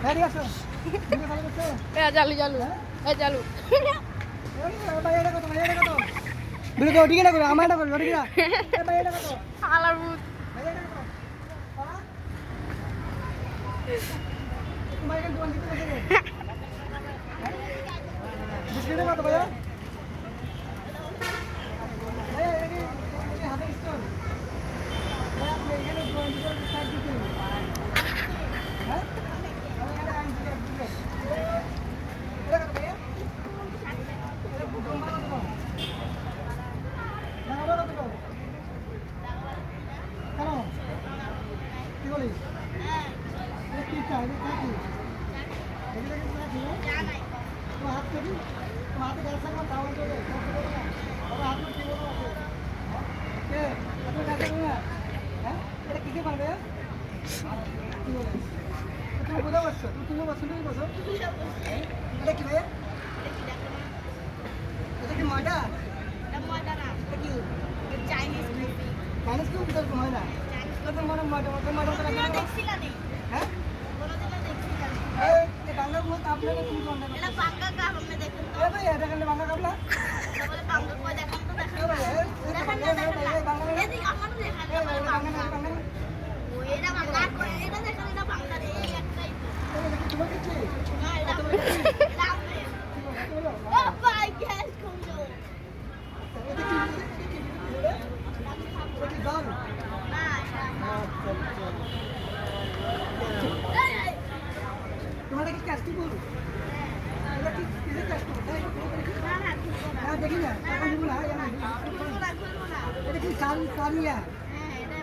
ঠিক আছে চালু চালু চালু ভিডিও ঠিক না করবে আমার এটা করবে ঠিক না ভাই এটা কত আলার ভূত ভাই এটা কত তোমার এখানে দোকান দিতে আছে বিস্কুটের কত ভাইয়া ভাইয়া এটা কি হাতে স্টোর ভাই আপনি এখানে দোকান দিতে সাইড দিতে হ্যাঁ আমি এটা আইন দিতে দিতে এটা কত ভাইয়া এটা বুটন কত না কত কেন কি বলিস কি চাই কি এগুলো কি চাই তোমার হাত থেকে তোমার হাতে গ্যাস থাকবে তাহলে চলে ওর হাত কি বলো আছে কে আপনার কাছে না হ্যাঁ এটা কি পারবে কি বলে তুমি কোথায় বসছো তুমি বসছো তুমি বসো এটা কি ভাই এটা কি ময়দা এটা কি চাইনিজ চাইনিজ কি উত্তর ময়দা এটা মনে ময়দা দেখছিলা নেই হ্যাঁ কোনোদিনও দেখছিলা নেই এই বাংলা বলতে আপনাকে তুমি কোনটা এটা বাঙ্গা কাপ আপনি দেখুন তো ভাই এটা কেন বাংলা কাপলা বলে বাঙ্গা কই দেখান তো দেখান দেখান না এদিকে আমারও দেখান বাংলা ও এটা বাঙ্গা কই এটা দেখান এটা বাঙ্গা রে এই একটাই না এটা লাভে ও ভাই গ্যাস কমলো না তোমাদের কি ক্যাস্টি বল এটা কি কিসের ক্যাস্টি না না হ্যাঁ দেখি না টাকা দিব না এটা কি সারি সারিয়া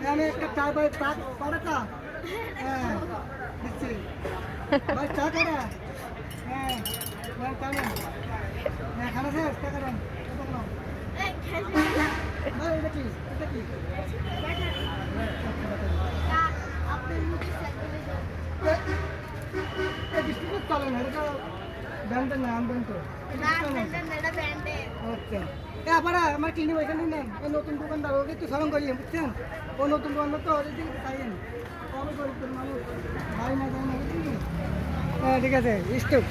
আমি একটা চা বাই পাঁচ টাকা হ্যাঁ দিচ্ছি ভাই চা করা হ্যাঁ ভাই চা না হ্যাঁ খানা শেষ টাকা দেন ভাই এটা কি ডিস্ট্রিক্ট চলে না এটা ব্যান্ডের নাম ব্যান্ড তো আচ্ছা এ আপনারা আমার কিনি ওইখানে নেন এই নতুন দোকানদার ওকে একটু স্মরণ করিয়ে বুঝছেন ও নতুন দোকানদার তো ওদের দিকে তাই কবে গরিব মানুষ ভাই না যায় না হ্যাঁ ঠিক আছে স্টক